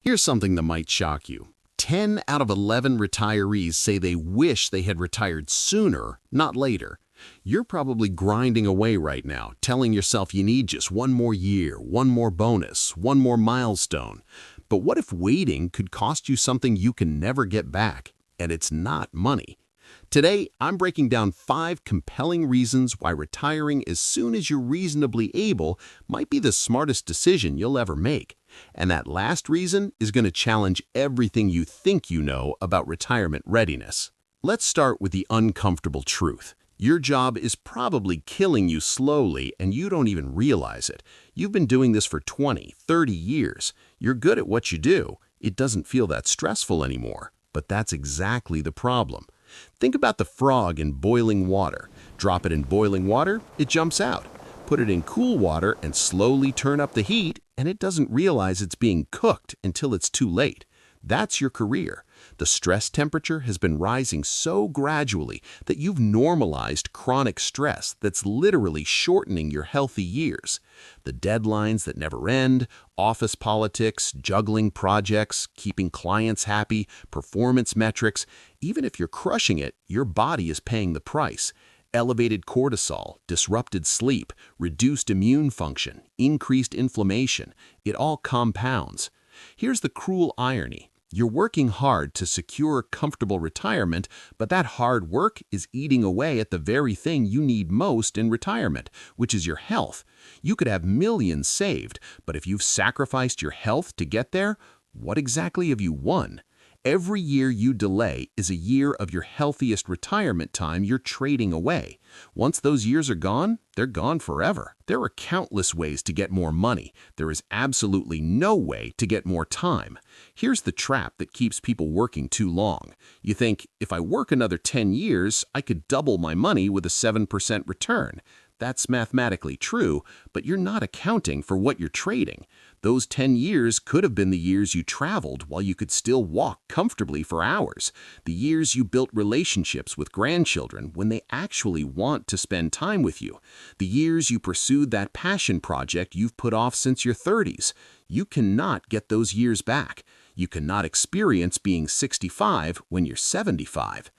Here's something that might shock you. 10 out of 11 retirees say they wish they had retired sooner, not later. You're probably grinding away right now, telling yourself you need just one more year, one more bonus, one more milestone. But what if waiting could cost you something you can never get back? And it's not money. Today, I'm breaking down 5 compelling reasons why retiring as soon as you're reasonably able might be the smartest decision you'll ever make. And that last reason is going to challenge everything you think you know about retirement readiness. Let's start with the uncomfortable truth. Your job is probably killing you slowly and you don't even realize it. You've been doing this for 20, 30 years. You're good at what you do. It doesn't feel that stressful anymore. But that's exactly the problem. Think about the frog in boiling water. Drop it in boiling water, it jumps out. Put it in cool water and slowly turn up the heat, and it doesn't realize it's being cooked until it's too late. That's your career. The stress temperature has been rising so gradually that you've normalized chronic stress that's literally shortening your healthy years. The deadlines that never end, office politics, juggling projects, keeping clients happy, performance metrics. Even if you're crushing it, your body is paying the price. Elevated cortisol, disrupted sleep, reduced immune function, increased inflammation. It all compounds. Here's the cruel irony. You're working hard to secure comfortable retirement, but that hard work is eating away at the very thing you need most in retirement, which is your health. You could have millions saved, but if you've sacrificed your health to get there, what exactly have you won? Every year you delay is a year of your healthiest retirement time you're trading away. Once those years are gone, they're gone forever. There are countless ways to get more money. There is absolutely no way to get more time. Here's the trap that keeps people working too long. You think, if I work another 10 years, I could double my money with a 7% return. That's mathematically true, but you're not accounting for what you're trading. Those 10 years could have been the years you traveled while you could still walk comfortably for hours. The years you built relationships with grandchildren when they actually want to spend time with you. The years you pursued that passion project you've put off since your 30s. You cannot get those years back. You cannot experience being 65 when you're 75.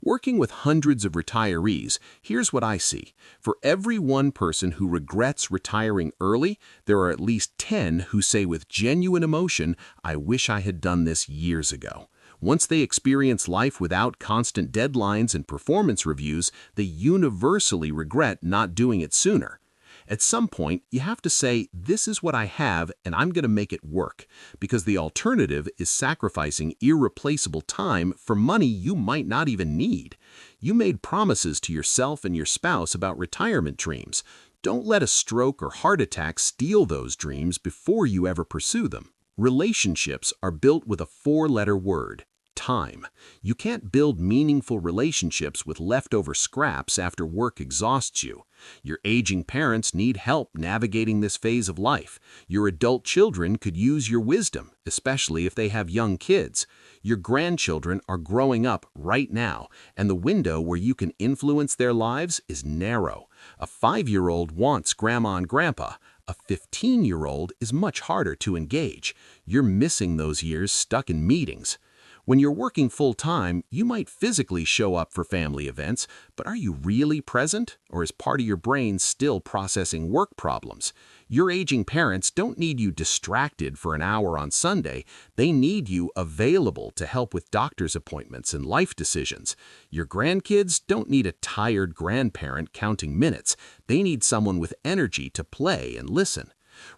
Working with hundreds of retirees, here's what I see. For every one person who regrets retiring early, there are at least 10 who say with genuine emotion, "I wish I had done this years ago." Once they experience life without constant deadlines and performance reviews, they universally regret not doing it sooner. At some point, you have to say, this is what I have and I'm going to make it work, because the alternative is sacrificing irreplaceable time for money you might not even need. You made promises to yourself and your spouse about retirement dreams. Don't let a stroke or heart attack steal those dreams before you ever pursue them. Relationships are built with a 4-letter word. Time. You can't build meaningful relationships with leftover scraps after work exhausts you. Your aging parents need help navigating this phase of life. Your adult children could use your wisdom, especially if they have young kids. Your grandchildren are growing up right now, and the window where you can influence their lives is narrow. A 5-year-old wants grandma and grandpa. A 15-year-old is much harder to engage. You're missing those years stuck in meetings. When you're working full-time, you might physically show up for family events, but are you really present, or is part of your brain still processing work problems? Your aging parents don't need you distracted for an hour on Sunday. They need you available to help with doctor's appointments and life decisions. Your grandkids don't need a tired grandparent counting minutes. They need someone with energy to play and listen.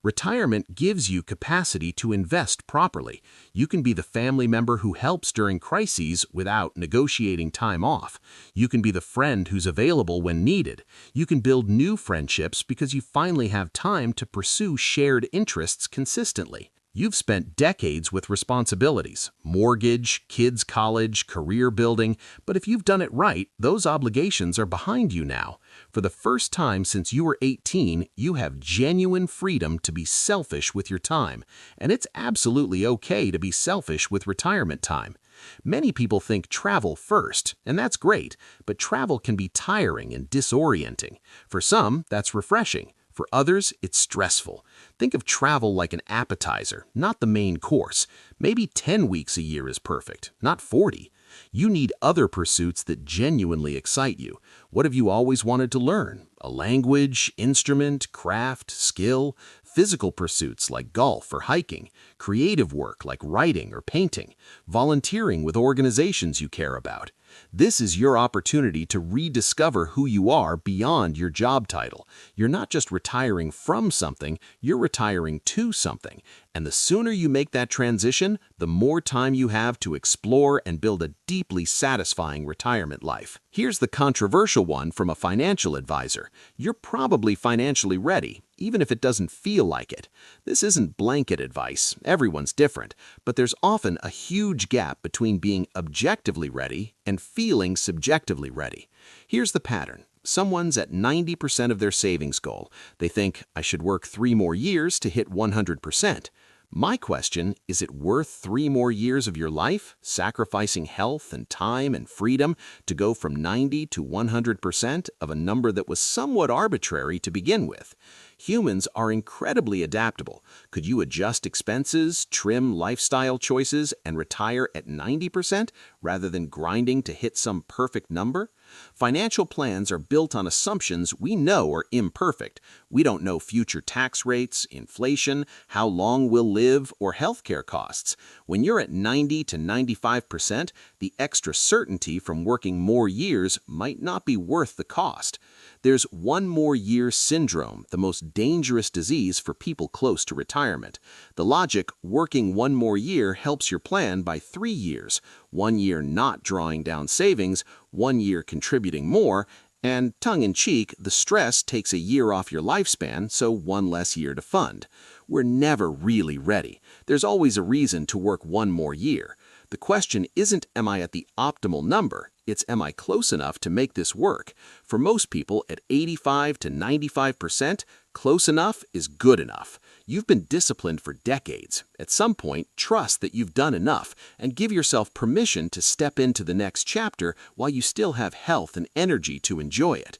Retirement gives you capacity to invest properly. You can be the family member who helps during crises without negotiating time off. You can be the friend who's available when needed. You can build new friendships because you finally have time to pursue shared interests consistently. You've spent decades with responsibilities, mortgage, kids' college, career building, but if you've done it right, those obligations are behind you now. For the first time since you were 18, you have genuine freedom to be selfish with your time, and it's absolutely okay to be selfish with retirement time. Many people think travel first, and that's great, but travel can be tiring and disorienting. For some, that's refreshing. For For others, it's stressful. Think of travel like an appetizer, not the main course. Maybe 10 weeks a year is perfect, not 40. You need other pursuits that genuinely excite you. What have you always wanted to learn? A language, instrument, craft, skill, physical pursuits like golf or hiking, creative work like writing or painting, volunteering with organizations you care about. This is your opportunity to rediscover who you are beyond your job title. You're not just retiring from something, you're retiring to something. And the sooner you make that transition, the more time you have to explore and build a deeply satisfying retirement life. Here's the controversial one from a financial advisor. You're probably financially ready, even if it doesn't feel like it. This isn't blanket advice, everyone's different, but there's often a huge gap between being objectively ready and feeling subjectively ready. Here's the pattern. Someone's at 90% of their savings goal. They think, I should work 3 more years to hit 100%. My question, is it worth 3 more years of your life, sacrificing health and time and freedom to go from 90 to 100% of a number that was somewhat arbitrary to begin with? Humans are incredibly adaptable. Could you adjust expenses, trim lifestyle choices, and retire at 90% rather than grinding to hit some perfect number? Financial plans are built on assumptions we know are imperfect. We don't know future tax rates, inflation, how long we'll live, or healthcare costs. When you're at 90 to 95%, the extra certainty from working more years might not be worth the cost. There's one more year syndrome, the most dangerous disease for people close to retirement. The logic, working 1 more year helps your plan by 3 years, 1 year not drawing down savings, 1 year contributing more, and tongue-in-cheek, the stress takes a year off your lifespan, so 1 less year to fund. We're never really ready. There's always a reason to work 1 more year. The question isn't, am I at the optimal number? It's, am I close enough to make this work? For most people, at 85 to 95%, close enough is good enough. You've been disciplined for decades. At some point, trust that you've done enough and give yourself permission to step into the next chapter while you still have health and energy to enjoy it.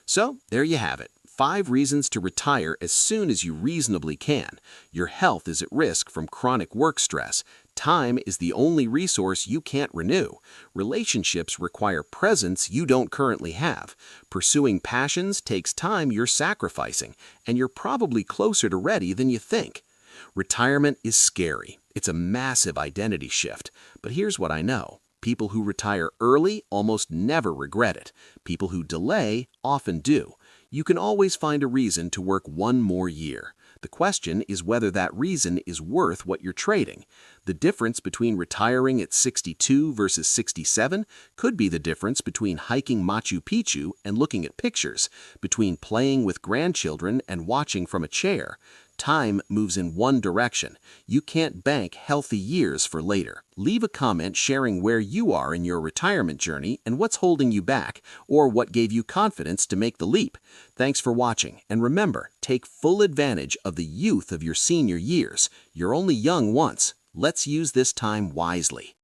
So, there you have it. 5 reasons to retire as soon as you reasonably can. Your health is at risk from chronic work stress. Time is the only resource you can't renew. Relationships require presence you don't currently have. Pursuing passions takes time you're sacrificing, and you're probably closer to ready than you think. Retirement is scary. It's a massive identity shift. But here's what I know. People who retire early almost never regret it. People who delay often do. You can always find a reason to work 1 more year. The question is whether that reason is worth what you're trading. The difference between retiring at 62 versus 67 could be the difference between hiking Machu Picchu and looking at pictures, between playing with grandchildren and watching from a chair. Time moves in one direction. You can't bank healthy years for later. Leave a comment sharing where you are in your retirement journey and what's holding you back, or what gave you confidence to make the leap. Thanks for watching, and remember, take full advantage of the youth of your senior years. You're only young once. Let's use this time wisely.